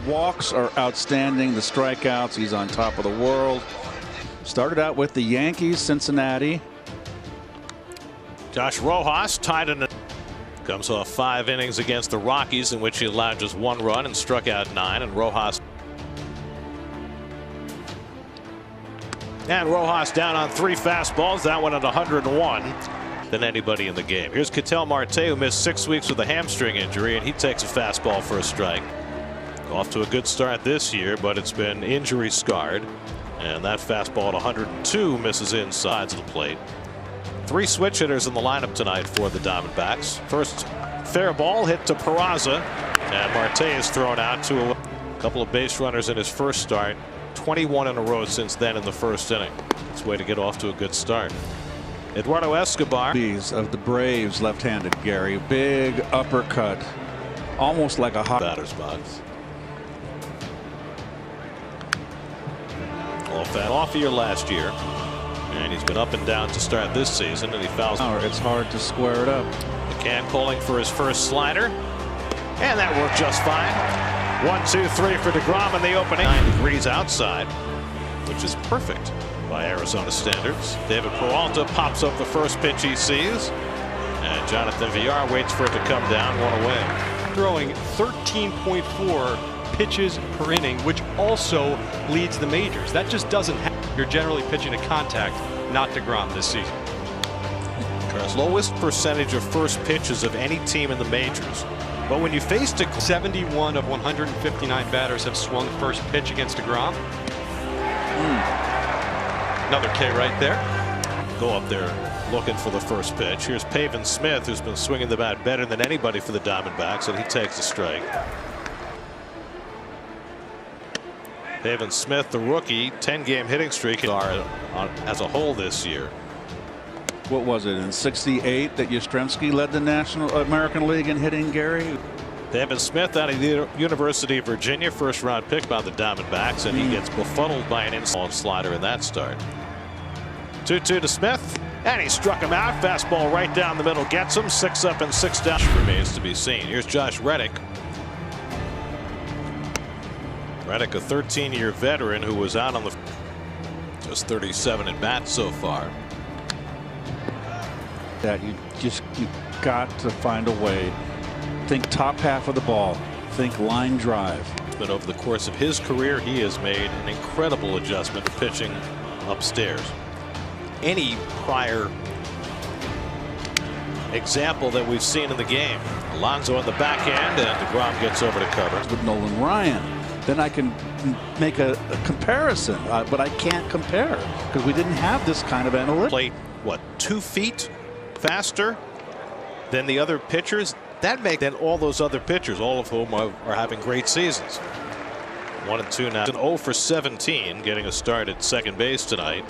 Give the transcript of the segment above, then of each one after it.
walks are outstanding. The strikeouts, he's on top of the world. Started out with the Yankees, Cincinnati. Josh Rojas tied in. Comes off 5 innings against the Rockies, in which he allowed just 1 run and struck out 9. And Rojas down on 3 fastballs. That one at 101 than anybody in the game. Here's Ketel Marte, who missed 6 weeks with a hamstring injury, and he takes a fastball for a strike. Off to a good start this year, but it's been injury scarred. And that fastball at 102 misses inside to the plate. 3 switch hitters in the lineup tonight for the Diamondbacks. First fair ball hit to Peraza, and Marte is thrown out to a couple of base runners in his first start. 21 in a row since then in the first inning. It's a way to get off to a good start. Eduardo Escobar Of the Braves, left-handed Gary. Big uppercut, almost like a hot batter's box. Off year last year, and he's been up and down to start this season, and he fouls. It's hard to square it up. McCann calling for his first slider, and that worked just fine. 1, 2, 3 for DeGrom in the opening. 9 degrees outside, which is perfect by Arizona standards. David Peralta pops up the first pitch he sees, and Jonathan Villar waits for it to come down, 1 away. Throwing 13.4 pitches per inning, which also leads the majors. That just doesn't happen. You're generally pitching to contact, not DeGrom this season. Lowest percentage of first pitches of any team in the majors. But when you face 71 of 159 batters have swung first pitch against DeGrom. Another K right there. Go up there looking for the first pitch. Here's Pavin Smith, who's been swinging the bat better than anybody for the Diamondbacks, and he takes a strike. Pavin Smith, the rookie, 10-game hitting streak as a whole this year. What was it, in '68 that Yastrzemski led the American League in hitting, Gary? Pavin Smith out of the University of Virginia, first-round pick by the Diamondbacks, and he gets befuddled by an inside slider in that start. 2-2 to Smith, and he struck him out. Fastball right down the middle gets him. 6 up and 6 down. Remains to be seen. Here's Josh Reddick. Reddick, a 13-year veteran who was out on the just 37 at bats so far. That you got to find a way. Think top half of the ball. Think line drive. But over the course of his career, he has made an incredible adjustment to pitching upstairs. Any prior example that we've seen in the game, Alonso on the backhand, and DeGrom gets over to cover. With Nolan Ryan, then I can make a comparison, but I can't compare because we didn't have this kind of analytics. Played, what, 2 feet faster than the other pitchers? That makes then all those other pitchers, all of whom are having great seasons. 1 and 2 now. An 0 for 17, getting a start at second base tonight.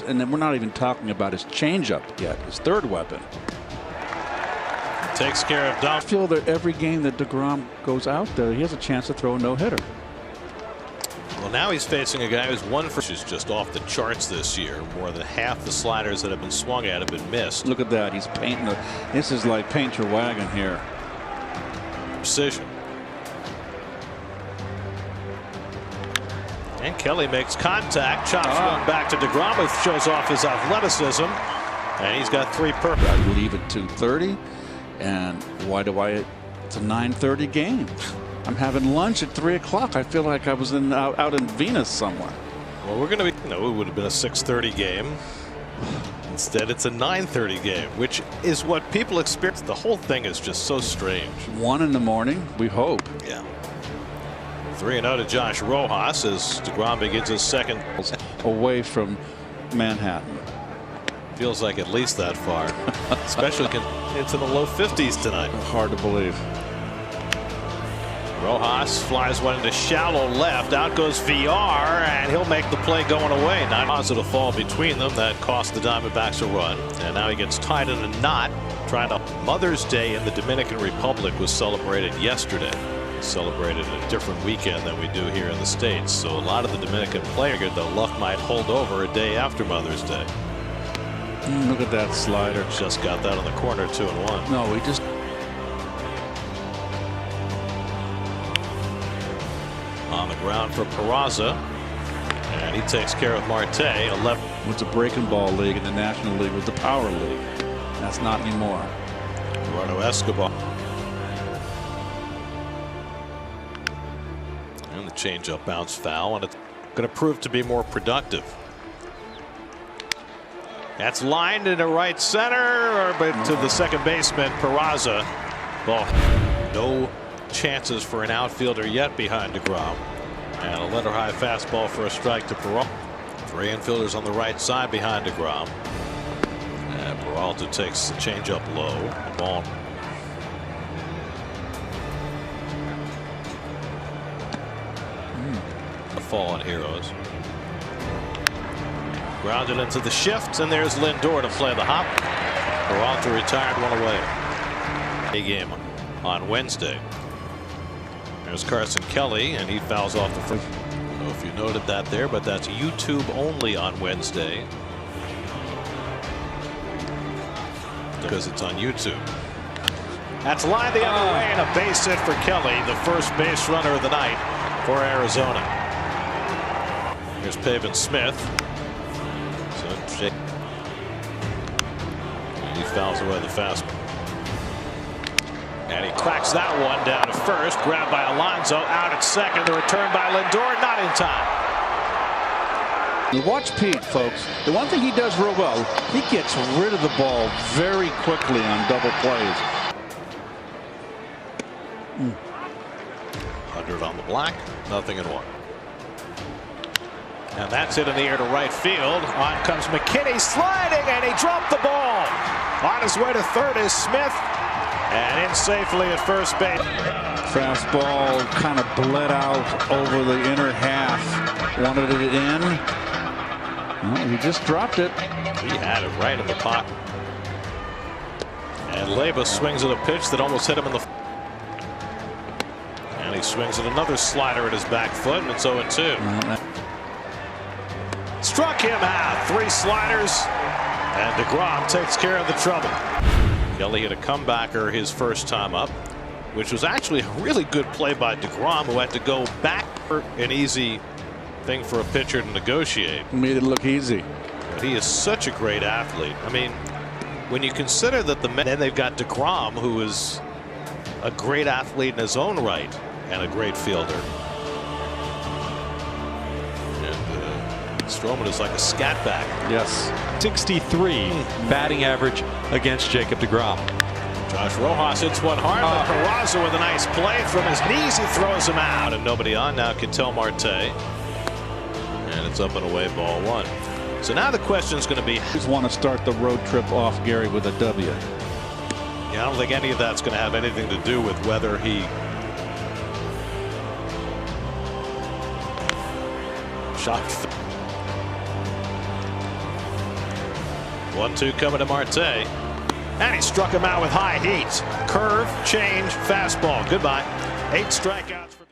And then we're not even talking about his changeup yet, his third weapon. Takes care of Dom. I feel that every game that DeGrom goes out there, he has a chance to throw a no-hitter. Well, now he's facing a guy who's 1 for is just off the charts this year. More than half the sliders that have been swung at have been missed. Look at that. He's painting this is like paint your wagon here. Precision. And Kelly makes contact. Chops one back to DeGrom, who shows off his athleticism. And he's got 3 perfect. I leave at 2:30. And why do it's a 9:30 game. I'm having lunch at 3 o'clock. I feel like I was out in Venus somewhere. Well, we're going to be, it would have been a 6:30 game. Instead, it's a 9:30 game, which is what people experience. The whole thing is just so strange. 1 in the morning, we hope. Yeah. 3-0 to Josh Rojas as DeGrom begins his second. Away from Manhattan. Feels like at least that far. Especially it's in the low 50s tonight. Hard to believe. Rojas flies one into shallow left. Out goes VR, and he'll make the play going away. Not positive fall between them that cost the Diamondbacks a run. And now he gets tied in a knot. Trying to. Mother's Day in the Dominican Republic was celebrated yesterday. Celebrated a different weekend than we do here in the States. So a lot of the Dominican players, the luck might hold over a day after Mother's Day. Look at that slider. Just got that on the corner, 2-1. No, we just. Ground for Peraza. And he takes care of Marte. 11. It's a breaking ball league, and the National League was the power league. That's not anymore. Eduardo Escobar. And the changeup bounce foul, and it's going to prove to be more productive. That's lined into right center, but to the second baseman, Peraza. Ball. No chances for an outfielder yet behind DeGrom. And a letter high fastball for a strike to Peralta. 3 infielders on the right side behind DeGrom. And Peralta takes the changeup low. The ball. The fallen heroes. Grounded into the shift, and there's Lindor to play the hop. Peralta retired one away. A game on Wednesday. There's Carson Kelly, and he fouls off the first. I don't know if you noted that there, but that's YouTube only on Wednesday. Because it's on YouTube. That's lined the other way, and a base hit for Kelly, the first base runner of the night for Arizona. Here's Pavin Smith. So he fouls away the fastball. And he cracks that one down to first. Grabbed by Alonso, out at second. The return by Lindor, not in time. You watch Pete, folks. The one thing he does real well, he gets rid of the ball very quickly on double plays. 100 on the black, nothing in 1. And that's it in the air to right field. On comes McKinney sliding, and he dropped the ball. On his way to third is Smith. And in safely at first base. Fastball kind of bled out over the inner half. Wanted it in. Well, he just dropped it. He had it right in the pocket. And Leyba swings at a pitch that almost hit him in the. And he swings at another slider at his back foot, and it's 0-2. Struck him out. 3 sliders. And DeGrom takes care of the trouble. Kelly hit a comebacker his first time up, which was actually a really good play by DeGrom, who had to go back for an easy thing for a pitcher to negotiate. Made it look easy. But he is such a great athlete. I mean, when you consider that then they've got DeGrom, who is a great athlete in his own right and a great fielder. Stroman is like a scat back. Yes. 63 batting average against Jacob DeGrom. Josh Rojas hits one hard, but Peraza with a nice play from his knees. He throws him out. And nobody on now. Ketel Marte. And it's up and away, ball 1. So now the question is going to be, Just want to start the road trip off, Gary, with a W. I don't think any of that's going to have anything to do with whether he shot. 1-2 coming to Marte. And he struck him out with high heat. Curve, change, fastball. Goodbye. 8 strikeouts for